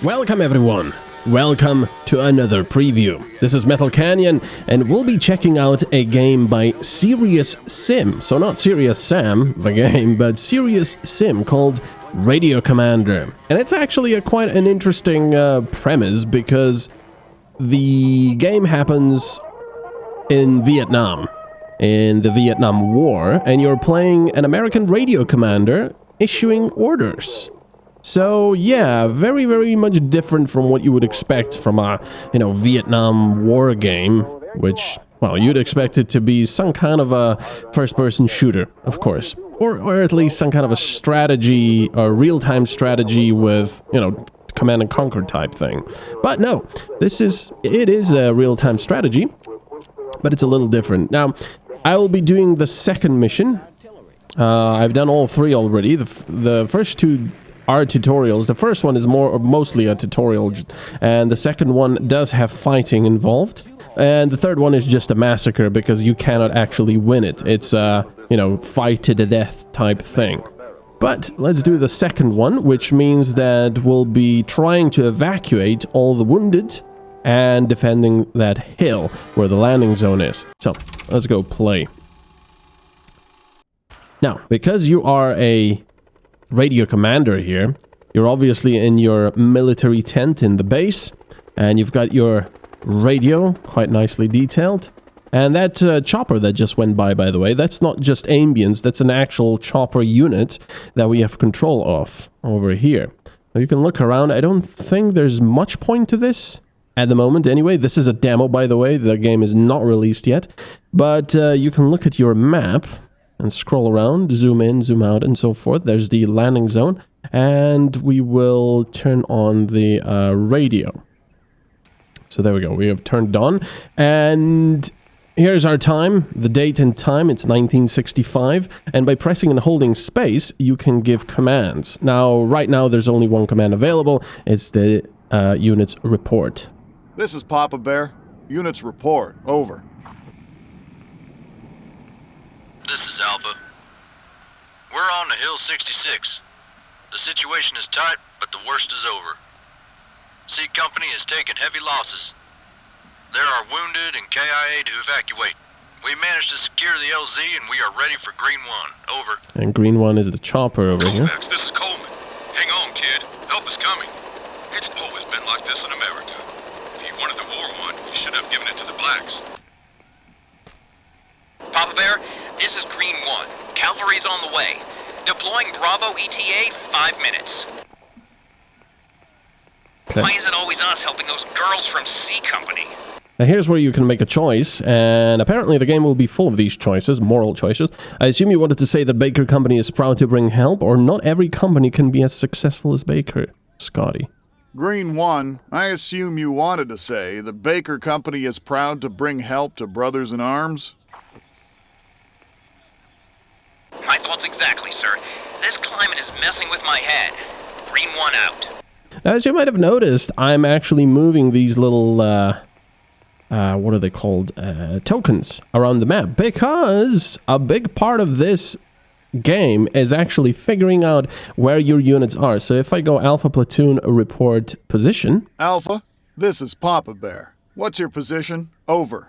Welcome everyone! Welcome to another preview. This is MetalCanyon, and we'll be checking out a game by Serious Sim. So not Serious Sam, the game, but Serious Sim called Radio Commander. And it's actually quite an interesting premise because the game happens in Vietnam, in the Vietnam War, and you're playing an American radio commander issuing orders. So yeah, very, very much different from what you would expect from a, Vietnam War game, which, well, you'd expect it to be some kind of a first-person shooter, of course. Or at least some kind of a strategy, a real-time strategy with, command and conquer type thing. But no, it is a real-time strategy, but it's a little different. Now, I will be doing the second mission. I've done all three already. The first two are tutorials. The first one is mostly a tutorial, and the second one does have fighting involved, and the third one is just a massacre because you cannot actually win it. It's a, fight to the death type thing. But let's do the second one, which means that we'll be trying to evacuate all the wounded and defending that hill where the landing zone is. So let's go play. Now, because you are a radio commander here, you're obviously in your military tent in the base, and you've got your radio quite nicely detailed. And that chopper that just went by the way, that's not just ambience, that's an actual chopper unit that we have control of over here. Now you can look around. I don't think there's much point to this at the moment anyway. This is a demo, by the way. The game is not released yet, but you can look at your map and scroll around, zoom in, zoom out, and so forth. There's the landing zone, and we will turn on the radio. So there we go, we have turned on, and here's our time, the date and time. It's 1965, and by pressing and holding space, you can give commands. Now, right now, there's only one command available. It's the unit's report. This is Papa Bear. Unit's report, over. This is Alpha. We're on the Hill 66. The situation is tight, but the worst is over. C Company has taken heavy losses. There are wounded and KIA to evacuate. We managed to secure the LZ and we are ready for Green 1. Over. And Green 1 is the chopper over here. Kovacs, this is Coleman. Hang on, kid. Help is coming. It's always been like this in America. If you wanted the war won, you should have given it to the blacks. Papa Bear, this is Green 1. Cavalry's on the way. Deploying Bravo ETA 5 minutes. Okay. Why is it always us helping those girls from C Company? Now here's where you can make a choice, and apparently the game will be full of these choices, moral choices. I assume you wanted to say that Baker Company is proud to bring help, or not every company can be as successful as Baker, Scotty. Green 1, I assume you wanted to say the Baker Company is proud to bring help to brothers in arms? My thoughts exactly, sir. This climate is messing with my head. Green 1 out. Now, as you might have noticed, I'm actually moving these little, what are they called, tokens around the map, because a big part of this game is actually figuring out where your units are. So if I go Alpha Platoon report position. Alpha, this is Papa Bear. What's your position? Over.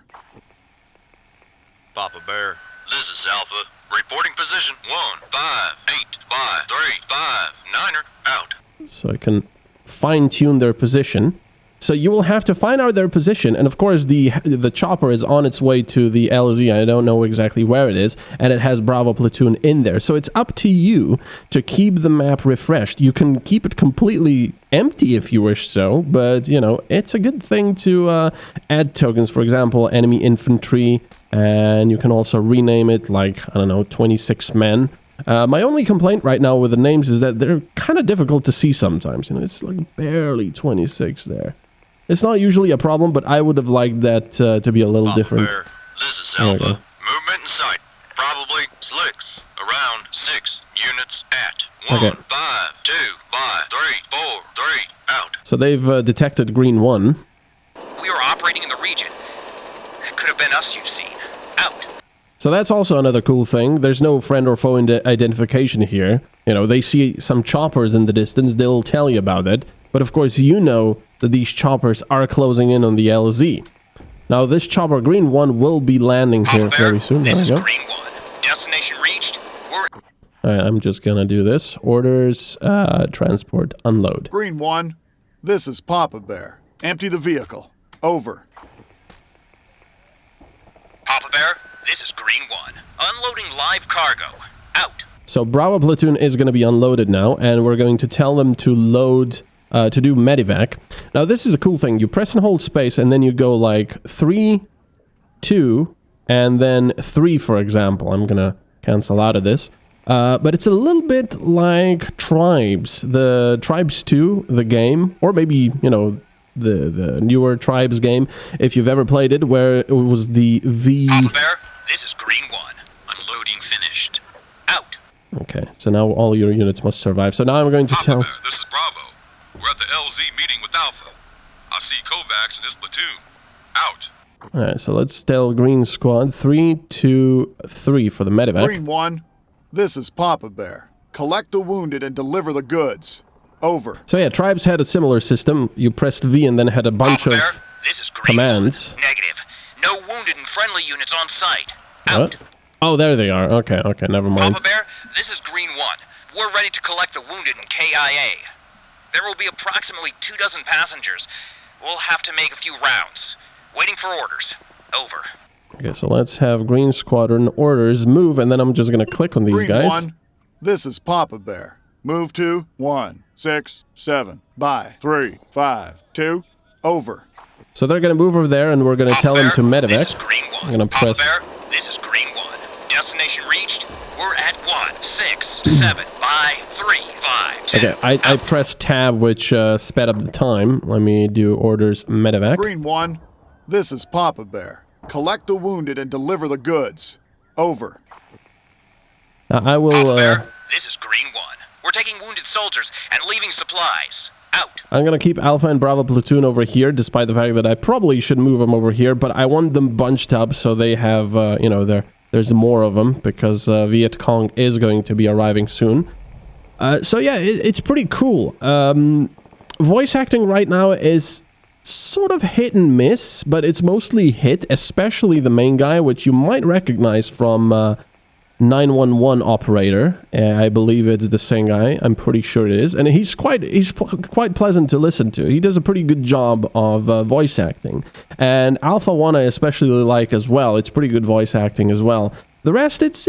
Papa Bear, this is Alpha. Reporting position 1, 5, 8, 5, 3, 5, 9er, out. So I can fine-tune their position. So you will have to find out their position, and of course the chopper is on its way to the LZ. I don't know exactly where it is, and it has Bravo Platoon in there. So it's up to you to keep the map refreshed. You can keep it completely empty if you wish so, but, it's a good thing to add tokens, for example, enemy infantry, and you can also rename it like, 26 men. My only complaint right now with the names is that they're kind of difficult to see sometimes. It's like barely 26 there. It's not usually a problem, but I would have liked that to be a little Papa different. Bear, this is Alpha. Movement in sight. Probably slicks. Around 6 units at 1, Okay. 5, 2, 5, 3, 4, 3, out. So they've detected Green 1. We are operating in the region. Could have been us you've seen. Out. So that's also another cool thing. There's no friend or foe identification here. They see some choppers in the distance, they'll tell you about it. But of course, you know that these choppers are closing in on the LZ. Now, this chopper green 1 will be landing here very soon. There This we is go. green 1. Destination reached. We're Alright, I'm just gonna do this. Orders, transport, unload. Green 1, this is Papa Bear. Empty the vehicle. Over. Papa Bear, this is green 1. Unloading live cargo. Out. So Bravo Platoon is gonna be unloaded now, and we're going to tell them to load, to do medevac. Now, this is a cool thing. You press and hold space, and then you go like 3, 2, and then 3, for example. I'm gonna cancel out of this. But it's a little bit like Tribes. The Tribes 2, the game, or maybe, you know, the newer Tribes game, if you've ever played it, where it was the V... Papa Bear, this is green 1. Unloading finished. Out. Okay, so now all your units must survive. So now I'm going to Papa tell... Bear, this is Bravo. We're at the LZ meeting with Alpha. I see Kovacs and his platoon. Out. Alright, so let's tell Green Squad 3, 2, 3 for the medevac. Green 1, this is Papa Bear. Collect the wounded and deliver the goods. Over. So yeah, Tribes had a similar system. You pressed V and then had a bunch Papa of Bear, this is green commands. 1. Negative. No wounded and friendly units on site. Out. What? Oh, there they are. Okay, never mind. Papa Bear, this is green 1. We're ready to collect the wounded in KIA. There will be approximately 24 passengers. We'll have to make a few rounds. Waiting for orders. Over. Okay, so let's have Green Squadron orders move, and then I'm just gonna click on these Green guys. 1, this is Papa Bear. Move to 1, 6, 7. By 3, 5, 2. Over. So they're gonna move over there, and we're gonna Papa tell them Bear, to This is medevac. green 1. I'm gonna Papa press... Bear, this is green 1. Destination reached. We're at 1, 6, 7. By 3, 5, 2. Okay, I pressed tab, which sped up the time. Let me do orders medevac. Green 1, this is Papa Bear. Collect the wounded and deliver the goods. Over. I will... Papa Bear, this is green 1. We're taking wounded soldiers and leaving supplies. Out. I'm gonna keep Alpha and Bravo Platoon over here, despite the fact that I probably should move them over here, but I want them bunched up so they have, you know, there's more of them, because Vietcong is going to be arriving soon. So yeah, it's pretty cool. Voice acting right now is sort of hit and miss, but it's mostly hit, especially the main guy, which you might recognize from 911 operator. I believe it's the same guy. I'm pretty sure it is, and he's quite pleasant to listen to. He does a pretty good job of voice acting, and Alpha 1 I especially like as well. It's pretty good voice acting as well. The rest, it's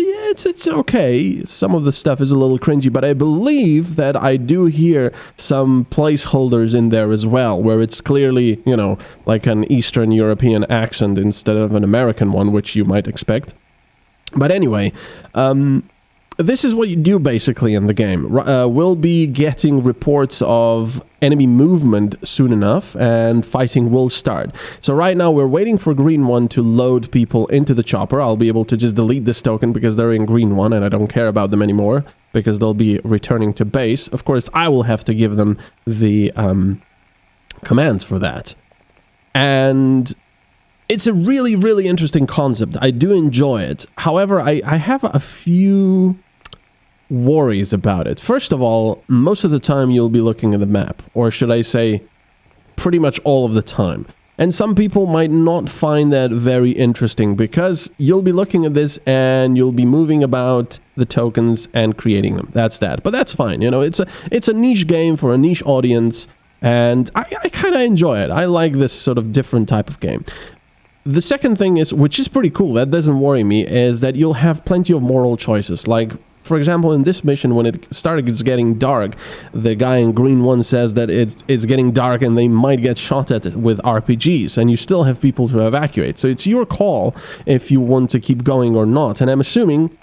okay. Some of the stuff is a little cringy, but I believe that I do hear some placeholders in there as well, where it's clearly, you know, like an Eastern European accent instead of an American one, which you might expect. But anyway, this is what you do basically in the game. We'll be getting reports of enemy movement soon enough, and fighting will start. So right now we're waiting for Green 1 to load people into the chopper. I'll be able to just delete this token because they're in Green 1 and I don't care about them anymore, because they'll be returning to base. Of course, I will have to give them the commands for that. And it's a really, really interesting concept. I do enjoy it. However, I have a few worries about it. First of all, most of the time you'll be looking at the map, or should I say, pretty much all of the time. And some people might not find that very interesting, because you'll be looking at this and you'll be moving about the tokens and creating them. That's that. But that's fine. You know, it's a niche game for a niche audience, and I kind of enjoy it. I like this sort of different type of game. The second thing is, which is pretty cool, that doesn't worry me, is that you'll have plenty of moral choices. Like, for example, in this mission, when it starts getting dark, the guy in Green 1 says that it's getting dark and they might get shot at with RPGs, and you still have people to evacuate. So it's your call if you want to keep going or not. And I'm assuming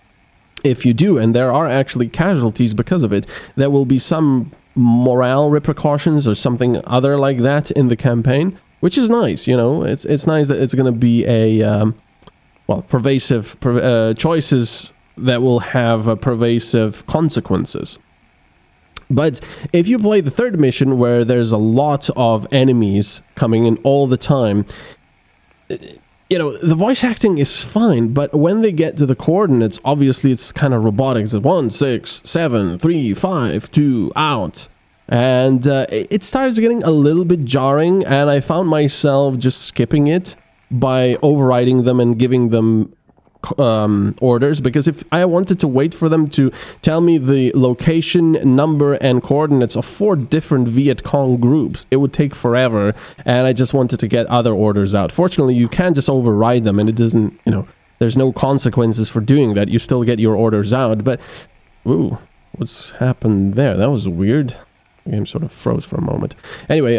if you do, and there are actually casualties because of it, there will be some morale repercussions or something other like that in the campaign. Which is nice, you know, it's nice that it's going to be a, well, pervasive choices that will have pervasive consequences. But if you play the third mission, where there's a lot of enemies coming in all the time, you know, the voice acting is fine, but when they get to the coordinates, obviously it's kind of robotic. It's 1, 6, 7, 3, 5, 2, out. And it starts getting a little bit jarring, and I found myself just skipping it by overriding them and giving them orders, because if I wanted to wait for them to tell me the location, number, and coordinates of 4 different Vietcong groups, it would take forever, and I just wanted to get other orders out. Fortunately, you can just override them, and it doesn't, you know, there's no consequences for doing that. You still get your orders out, but... Ooh, what's happened there? That was weird. The game sort of froze for a moment. Anyway,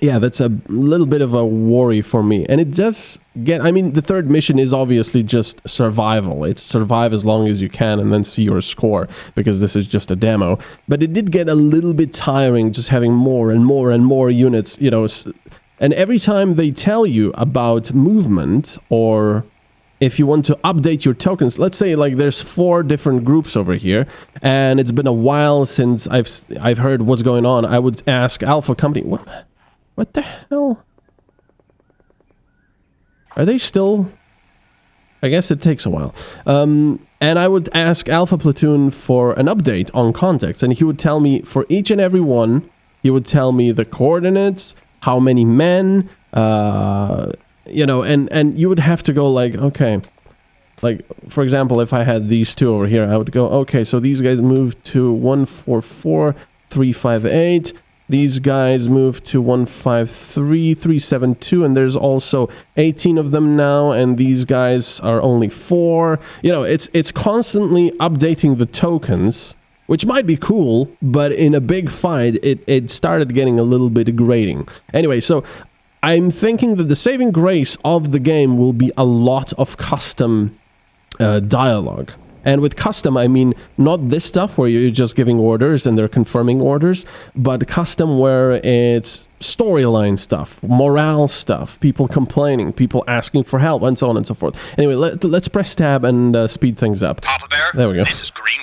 yeah, that's a little bit of a worry for me. And it does get... I mean, the third mission is obviously just survival. It's survive as long as you can and then see your score, because this is just a demo. But it did get a little bit tiring just having more and more and more units, you know. And every time they tell you about movement, or if you want to update your tokens, let's say like there's 4 different groups over here, and it's been a while since I've heard what's going on, I would ask Alpha Company, what the hell? Are they still... I guess it takes a while. And I would ask Alpha Platoon for an update on contacts, and he would tell me for each and every one, he would tell me the coordinates, how many men, you know, and you would have to go like, okay, like, for example, if I had these 2 over here, I would go, okay, so these guys move to 144, 358, these guys move to 153, 372, and there's also 18 of them now, and these guys are only 4. You know, it's constantly updating the tokens, which might be cool, but in a big fight, it started getting a little bit grating. Anyway, so I'm thinking that the saving grace of the game will be a lot of custom dialogue. And with custom, I mean not this stuff where you're just giving orders and they're confirming orders, but custom where it's storyline stuff, morale stuff, people complaining, people asking for help, and so on and so forth. Anyway, let's press tab and speed things up. Papa Bear, there we go. This is Green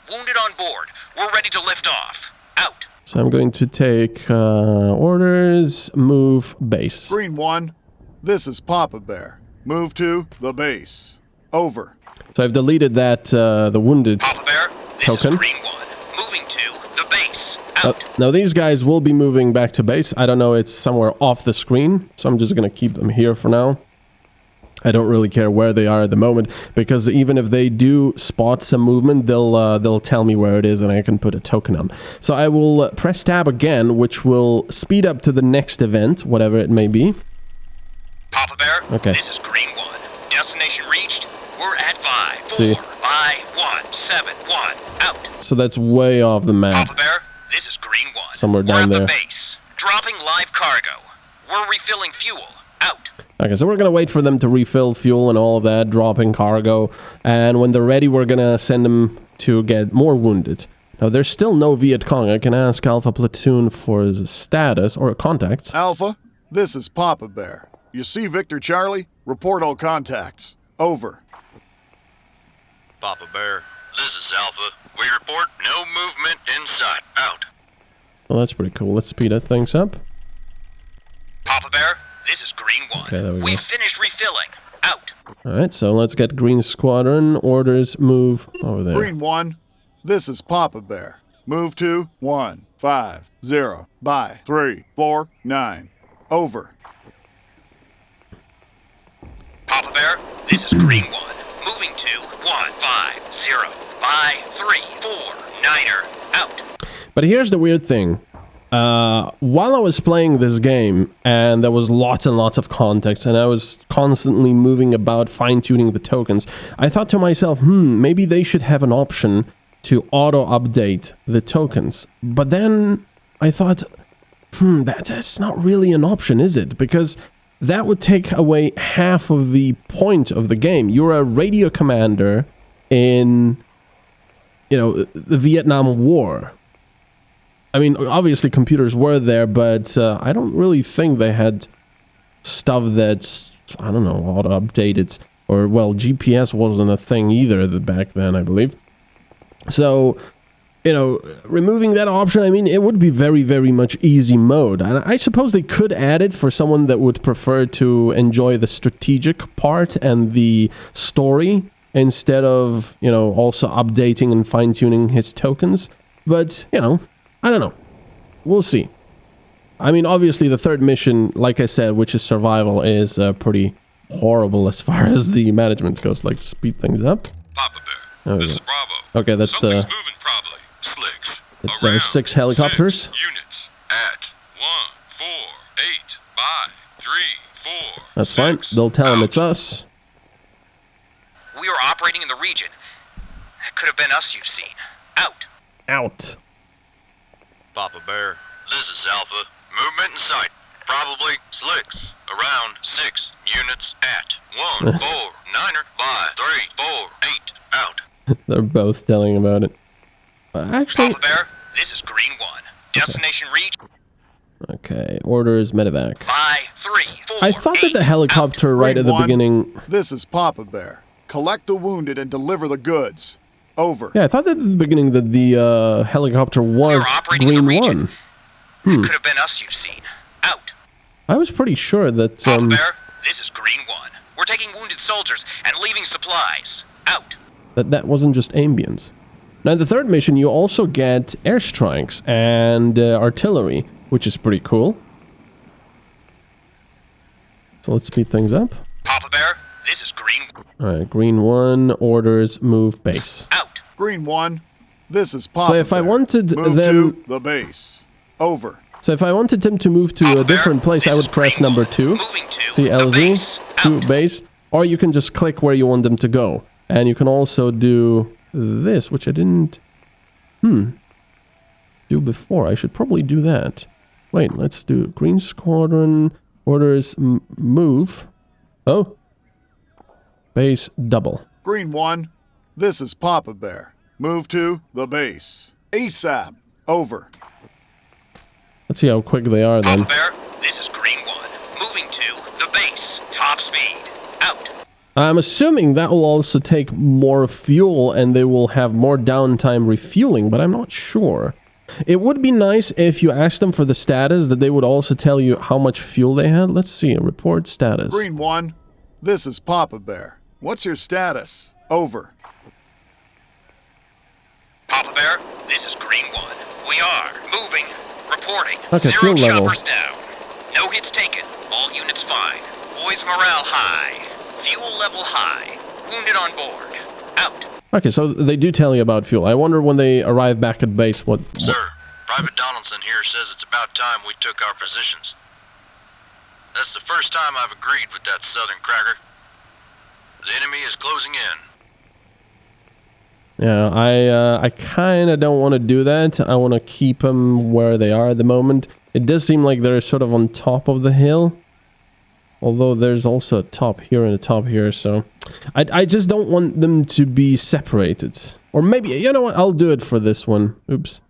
1. Wounded on board. We're ready to lift off. Out. So I'm going to take orders, move base. Green 1, this is Papa Bear. Move to the base. Over. So I've deleted that, the wounded Papa Bear, this token. is Green 1. Moving to the base. Out. Now these guys will be moving back to base. I don't know, it's somewhere off the screen, so I'm just going to keep them here for now. I don't really care where they are at the moment, because even if they do spot some movement, they'll tell me where it is and I can put a token on. So I will press tab again, which will speed up to the next event, whatever it may be. Papa Bear, okay. This is Green 1. Destination reached. We're at 5, 4, See. 5, 1, 7, 1. Out. So that's way off the map. Papa Bear, this is Green 1. Somewhere down We're there. at the base. Dropping live cargo. We're refilling fuel. Out. Okay, so we're gonna wait for them to refill fuel and all of that, dropping cargo, and when they're ready, we're gonna send them to get more wounded. Now, there's still no Vietcong. I can ask Alpha Platoon for his status or contacts. Alpha, this is Papa Bear. You see Victor Charlie? Report all contacts. Over. Papa Bear, this is Alpha. We report no movement in sight. Out. Well, that's pretty cool. Let's speed things up. Papa Bear, this is Green 1. Okay, there we go. We've finished refilling. Out. Alright, so let's get Green Squadron. Orders, move over there. Green 1, this is Papa Bear. Move to 150 by 349. Over. Papa Bear, this is Green 1. Moving to 150 by 349er. Out. But here's the weird thing. While I was playing this game, and there was lots and lots of context, and I was constantly moving about, fine-tuning the tokens, I thought to myself, maybe they should have an option to auto-update the tokens. But then I thought, that's not really an option, is it? Because that would take away half of the point of the game. You're a radio commander in, you know, the Vietnam War. I mean, obviously computers were there, but I don't really think they had stuff that's, I don't know, auto-updated. Or, well, GPS wasn't a thing either back then, I believe. So, you know, removing that option, I mean, it would be very, very much easy mode. And I suppose they could add it for someone that would prefer to enjoy the strategic part and the story instead of, you know, also updating and fine-tuning his tokens. But, you know, I don't know. We'll see. I mean, obviously the third mission, like I said, which is survival, is pretty horrible as far as the management goes. Like, speed things up. Papa Bear, this is Bravo. Okay, that's Something's moving probably. Slicks. It's Around 6 helicopters. 6 units. At 1, 4, 8, by 3, 4. That's 6, fine. They'll tell them out. it's us. We are operating in the region. That could have been us you've seen. Out. Out. Papa Bear, this is Alpha. Movement in sight. Probably slicks. Around 6 units at 1, 4, 9er, by 3, 4, 8, out. They're both telling about it. Actually... Papa Bear, this is Green 1. Destination reach. Okay, orders medevac. By 3, 4, I thought that 8, the helicopter right Green at the one. beginning... This is Papa Bear. Collect the wounded and deliver the goods. Over. Yeah, I thought that at the beginning that the helicopter was operating in the Green region. 1. Could have been us you've seen. Out. I was pretty sure that... Papa Bear, this is Green 1. We're taking wounded soldiers and leaving supplies. Out. that wasn't just ambience. Now, in the third mission, you also get airstrikes and artillery, which is pretty cool. So let's speed things up. Papa Bear, this is Green. Alright, Green 1 orders move base. Out. Green 1. This is Papa So if I Bear. wanted Move them... to the base. Over. So if I wanted him to move to Papa a different Bear, place, this I is would press Green number 1. 2. Moving to CLZ, the base. to Out. base. Or you can just click where you want them to go. And you can also do this, which I didn't... do before. I should probably do that. Wait, let's do Green Squadron orders move. Oh. Base double. Green 1. This is Papa Bear. Move to the base. ASAP. Over. Let's see how quick they are then. Papa Bear, this is Green 1. Moving to the base. Top speed. Out. I'm assuming that will also take more fuel and they will have more downtime refueling, but I'm not sure. It would be nice if you asked them for the status that they would also tell you how much fuel they had. Let's see, report status. Green 1. This is Papa Bear. What's your status? Over. Papa Bear, this is Green 1. We are moving. Reporting. Okay, 0 fuel level. choppers down. No hits taken. All units fine. Boys morale high. Fuel level high. Wounded on board. Out. Okay, so they do tell you about fuel. I wonder when they arrive back at base what... Sir, Private Donaldson here says it's about time we took our positions. That's the first time I've agreed with that southern cracker. The enemy is closing in. Yeah, I kind of don't want to do that. I want to keep them where they are at the moment. It does seem like they're sort of on top of the hill. Although there's also a top here and a top here, so... I just don't want them to be separated. Or maybe, you know what, I'll do it for this one. Oops.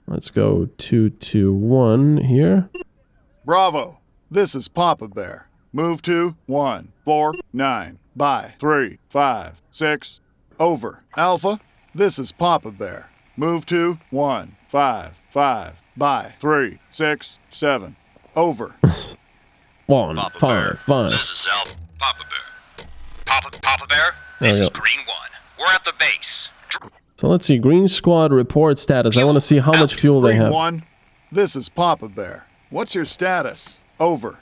Let's go 2, 2, 1 here. Bravo. This is Papa Bear. Move to 1, 4, 9. By 3, 5, 6. Over. Alpha. This is Papa Bear. Move to 1, 5, 5. By 3, 6, 7. Over. 1, Papa 5, Bear, 5. this is Alpha. Papa Bear. Papa Bear, There this we is go. Green 1. We're at the base. So let's see, Green Squad report status. I want to see how much fuel they Green have. 1. This is Papa Bear. What's your status? Over.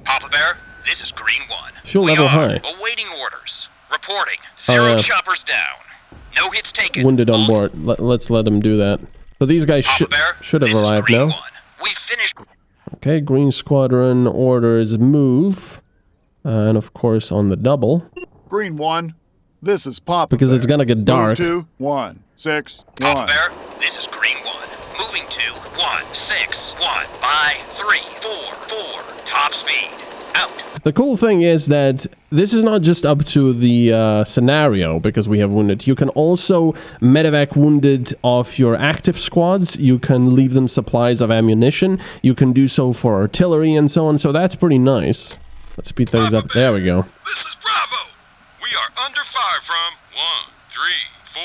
Papa Bear, this is Green 1. Fuel we level are high. awaiting orders. Reporting. 0 yeah. choppers down. No hits taken. Wounded on All- board. Let's let them do that. So these guys Papa Bear, should have this is arrived Green now. 1. We finished. Okay, Green Squadron orders move. And of course on the double. Green 1. This is Papa Because Bear. it's gonna get dark. Move to 1, 6, Papa 1. Bear, this is Green 1. Moving to 1, 6, 1. By 3, 4, 4. Top speed. Out. The cool thing is that this is not just up to the scenario because we have wounded. You can also medevac wounded off your active squads. You can leave them supplies of ammunition. You can do so for artillery and so on. So that's pretty nice. Let's speed things up. There we go. This is Bravo. We are under fire from 1, 3, 4,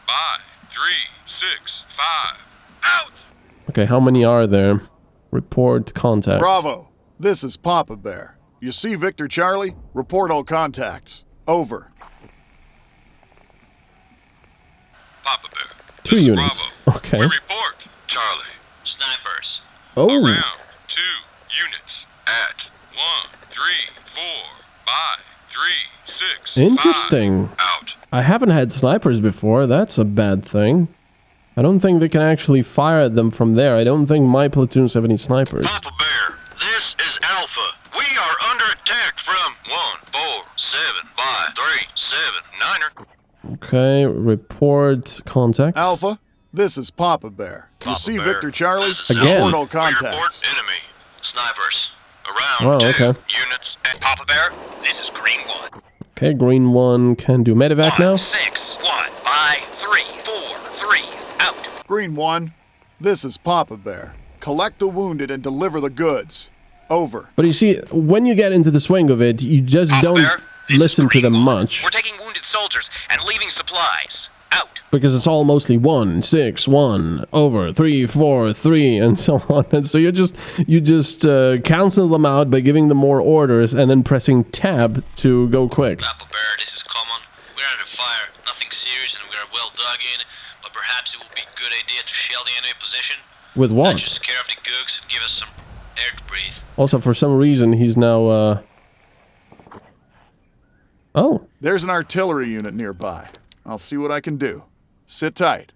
by 3, 6, 5. Out. Okay, how many are there? Report contacts. Bravo. This is Papa Bear. You see Victor Charlie? Report all contacts. Over. Papa Bear. 2 This is units. Bravo. Okay. We report, Charlie. Snipers. Oh, Around 2 units at 1, 3, 4, by 3, 6, interesting. 5, out. I haven't had snipers before. That's a bad thing. I don't think they can actually fire at them from there. I don't think my platoons have any snipers. Papa Bear, this is Alpha. We are under attack from 147 by 379er. Okay, report contact. Alpha, this is Papa Bear. You Papa see Bear, Victor Charlie? this is Again. Alpha. Portal We report contacts. enemy. Snipers. Around Oh, 2 okay. units. Papa Bear, this is Green 1. Okay, green 1 can do medevac now. 6, 1, by 3, 4, 3, out. Green 1, this is Papa Bear. Collect the wounded and deliver the goods. Over. But you see, when you get into the swing of it, you just Papa don't Bear, this is listen to Green them 1. much. We're taking wounded soldiers and leaving supplies. Out. Because it's all mostly 1, 6, 1, over, 3, 4, 3, and so on. And so you just cancel them out by giving them more orders and then pressing tab to go quick. Papa Bear, this is common. We're under fire. Nothing serious and we are well dug in, but perhaps it would be a good idea to shell the enemy position. With That what? should scare off the gooks and give us some air to breathe. Also, for some reason, he's now, Oh, There's an artillery unit nearby. I'll see what I can do. Sit tight.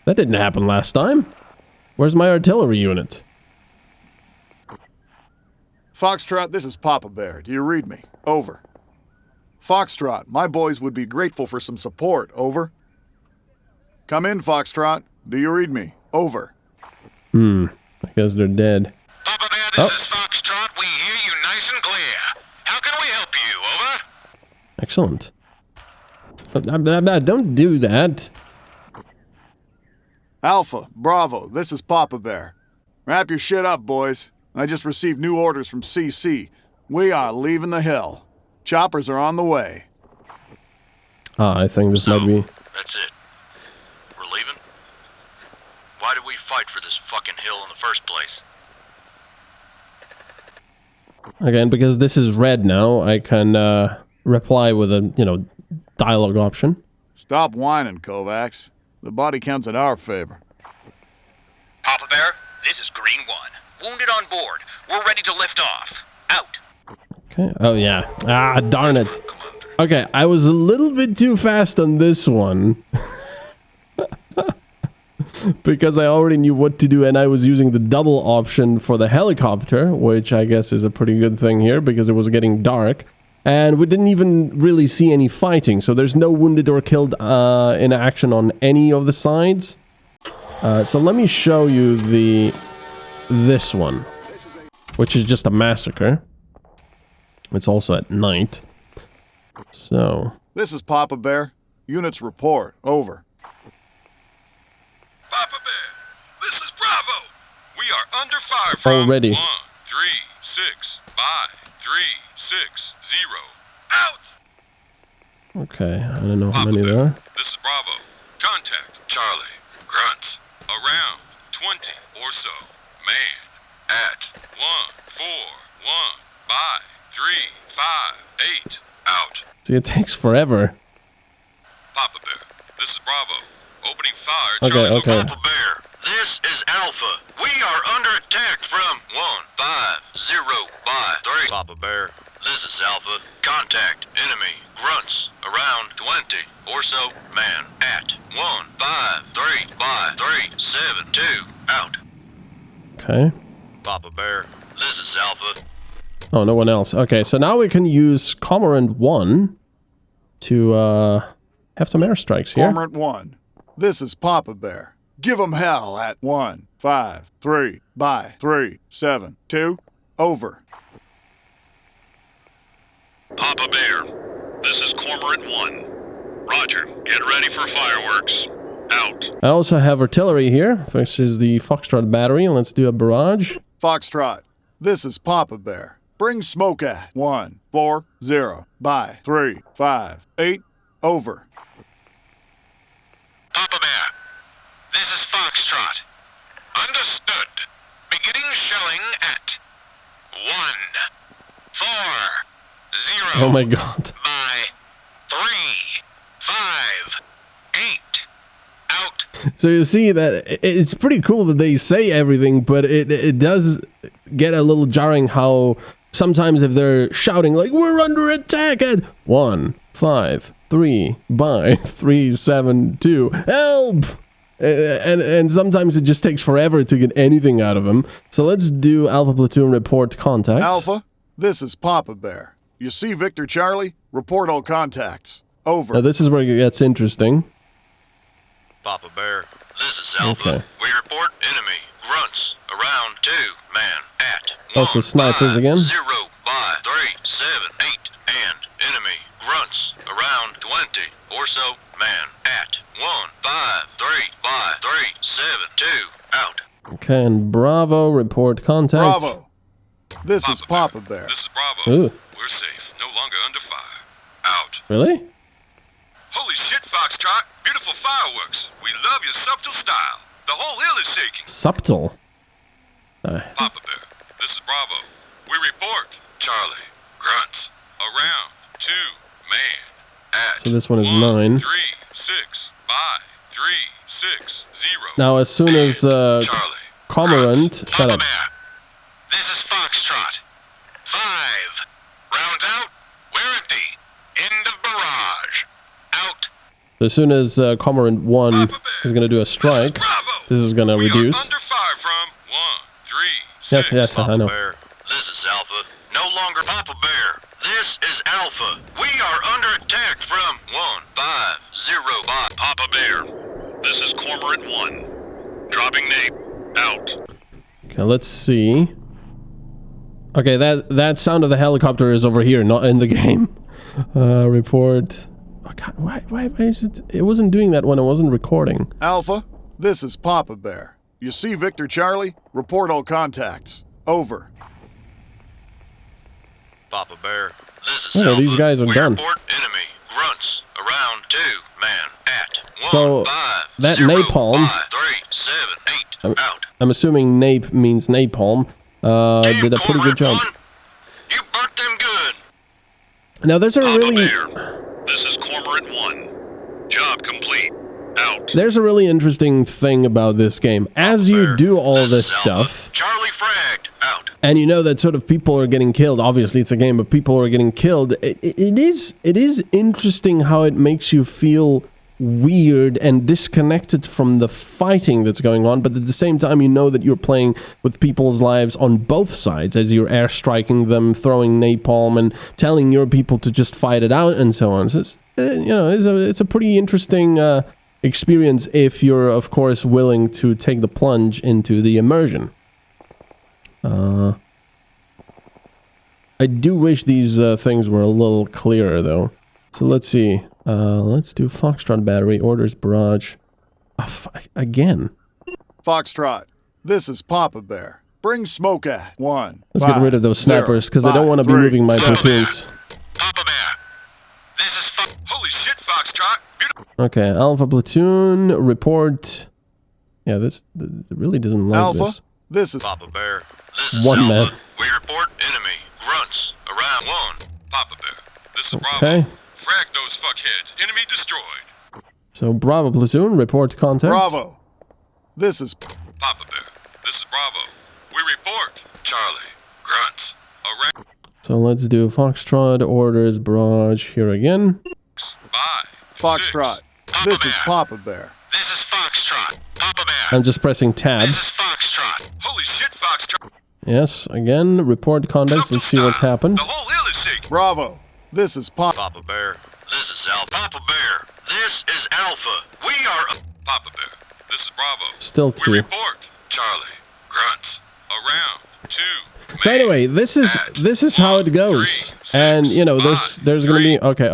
that didn't happen last time. Where's my artillery unit? Foxtrot, this is Papa Bear. Do you read me? Over. Foxtrot, my boys would be grateful for some support. Over. Come in, Foxtrot. Do you read me? Over. I guess they're dead. Papa Bear, Oh. this is Foxtrot. We hear you nice and clear. How can we help you? Over. Excellent. Don't do that. Alpha, Bravo, this is Papa Bear. Wrap your shit up, boys. I just received new orders from CC. We are leaving the hill. Choppers are on the way. I think this might be... That's it. We're leaving? Why did we fight for this fucking hill in the first place? Again, because this is red now, I can reply with a, dialogue option. Stop whining, Kovacs. The body count's in our favor. Papa Bear, this is Green 1. Wounded on board. We're ready to lift off. Out. Okay. Oh, yeah. Ah, darn it. Okay, I was a little bit too fast on this one. Because I already knew what to do, and I was using the double option for the helicopter, which I guess is a pretty good thing here, because it was getting dark. And we didn't even really see any fighting, so there's no wounded or killed in action on any of the sides. So let me show you this one, which is just a massacre. It's also at night. So... This is Papa Bear. Units report. Over. Papa Bear, this is Bravo. We are under fire from Already. 1, 3, 6, by 3, 6, 0, out. Okay, I don't know how Papa many Bear, there are. this is Bravo. Contact Charlie. Grunts. Around 20 or so. Man. At 1, 4, 1, by 3, 5, 8, out. See, it takes forever. Papa Bear, this is Bravo. Opening fire. Okay, Charlie, okay. Papa Bear, this is Alpha. We are under attack from 150 by 3. Papa Bear, this is Alpha. Contact enemy grunts around 20 or so. Man at 153 by 372 out. Okay. Papa Bear, this is Alpha. Oh, no one else. Okay, so now we can use Cormorant 1 to have some airstrikes here. Cormorant 1. This is Papa Bear. Give 'em hell at 1, 5, 3, by 3, 7, 2, over. Papa Bear, this is Cormorant 1. Roger, get ready for fireworks. Out. I also have artillery here, which is the Foxtrot battery. Let's do a barrage. Foxtrot. This is Papa Bear. Bring smoke at 1, 4, 0, by 3, 5, 8, over. Papa Bear, this is Foxtrot. Understood. Beginning shelling at 1, 4, 0. Oh my god. By 3, 5, 8, out. So you see that it's pretty cool that they say everything, but it does get a little jarring how sometimes if they're shouting like, we're under attack at 1, 5, 3, by 3, 7, 2, help! And sometimes it just takes forever to get anything out of them. So let's do Alpha Platoon report contacts. Alpha, this is Papa Bear. You see Victor Charlie? Report all contacts. Over. Now this is where it gets interesting. Papa Bear, this is Alpha. Okay. We report enemy grunts around 2 man at 1, Also snipers 5, again. 0 by 3, 7, 8 and enemy grunts around 20 or so man at 1, 5, 3 by 3, 7, 2 out. Okay, and Bravo report contacts. Bravo. This is Papa Bear. This is Bravo. Ooh, We're safe. No longer under fire. Out. really? Holy shit, Foxtrot. Beautiful fireworks. We love your subtle style. The whole hill is shaking. Subtle. Papa Bear, this is Bravo. We report Charlie. Grunts. Around 2 man at So this one is 1, 9. 3, 6 by 3, 6, 0. Now as soon as Charlie. Cormorant, shut Papa up. Bear, this is Foxtrot. 5. Rounds out. We're empty. End of barrage. Out. As soon as Cormorant 1 is going to do a strike, this is going to We reduce. are under fire from 1, 3, 6. Yes, I Papa know. Bear, this is Alpha. No longer Papa Bear. This is Alpha. We are under attack from 1, 5, 0 by Papa Bear, this is Cormorant 1. Dropping name. Out. Okay, let's see. Okay, that sound of the helicopter is over here, not in the game. Report. Oh God, why is it? It wasn't doing that when I wasn't recording. Alpha, this is Papa Bear. You see Victor Charlie? Report all contacts. Over. Papa Bear. This is Oh, Alpha. these guys are we done. report enemy grunts around 2 man at 1, So, 5, that 0 napalm- by 3, 7, 8 out. I'm assuming nape means napalm. Damn, Did a pretty good Cormorant job. 1, you burnt them good. Now there's a Papa really Bear, this is Cormorant 1. Job complete. Out. there's a really interesting thing about this game. As you Bear, do all this this is Alpha. stuff, Charlie fragged out. and you know that sort of people are getting killed. Obviously, it's a game, but people are getting killed. It is interesting how it makes you feel weird and disconnected from the fighting that's going on, but at the same time, you know that you're playing with people's lives on both sides as you're airstriking them, throwing napalm, and telling your people to just fight it out, and so on. So it's, it's a pretty interesting experience if you're, of course, willing to take the plunge into the immersion. I do wish these things were a little clearer, though. So let's see. Let's do Foxtrot battery, orders barrage. Again. Foxtrot, this is Papa Bear. Bring smoke at 1. Let's get rid of those snipers, because I don't want to be moving my platoons. Papa Bear, this is Holy shit, Foxtrot. Beautiful. Okay, Alpha Platoon, report. Yeah, this really doesn't like Alpha, this. this is Papa Bear. This is One Alpha. man. We report enemy grunts around 1. Papa Bear, this is Bravo. Okay, Frag those fuckheads. Enemy destroyed. so Bravo Platoon, report contacts. Bravo. This is Papa Bear, this is Bravo. We report Charlie. Grunts. Around. So let's do Foxtrot, orders barrage here again. By. Foxtrot. 6. This Papa is Bear. Papa Bear. This is Foxtrot. Papa Bear. I'm just pressing tab. This is Foxtrot. Holy shit, Foxtrot. Yes, again, report contacts. Let's see what's happened. The whole hill is shaking. Bravo. This is Papa Bear. This is Alpha. Papa Bear. This is Alpha. We are. Papa Bear, this is Bravo. Still We 2. report Charlie. Grunts. Around 2. So anyway, this is how it goes, and you know, there's gonna be okay.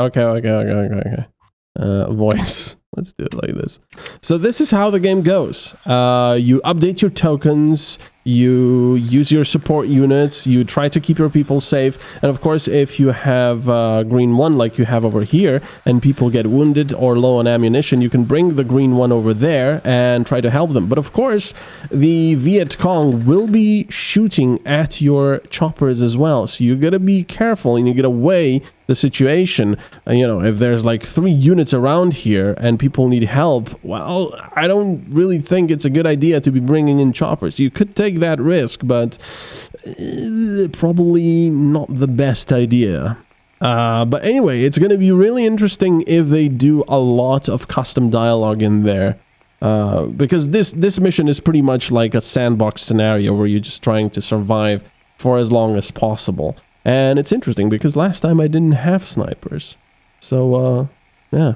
Voice. Let's do it like this. So this is how the game goes. You update your tokens, you use your support units, you try to keep your people safe, and of course, if you have green one like you have over here, and people get wounded or low on ammunition, you can bring the green one over there and try to help them. But of course, the Vietcong will be shooting at your choppers as well, so you gotta be careful and you gotta weigh the situation. You know, if there's like 3 units around here and people need help, well, I don't really think it's a good idea to be bringing in choppers. You could take that risk, but probably not the best idea. But anyway, it's going to be really interesting if they do a lot of custom dialogue in there. Because this mission is pretty much like a sandbox scenario where you're just trying to survive for as long as possible. And it's interesting because last time I didn't have snipers. So, yeah.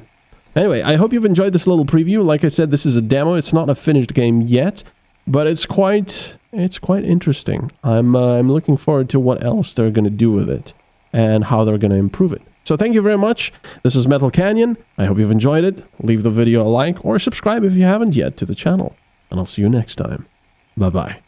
Anyway, I hope you've enjoyed this little preview. Like I said, this is a demo. It's not a finished game yet, but it's quite interesting. I'm looking forward to what else they're going to do with it and how they're going to improve it. So thank you very much. This is MetalCanyon. I hope you've enjoyed it. Leave the video a like or subscribe if you haven't yet to the channel. And I'll see you next time. Bye-bye.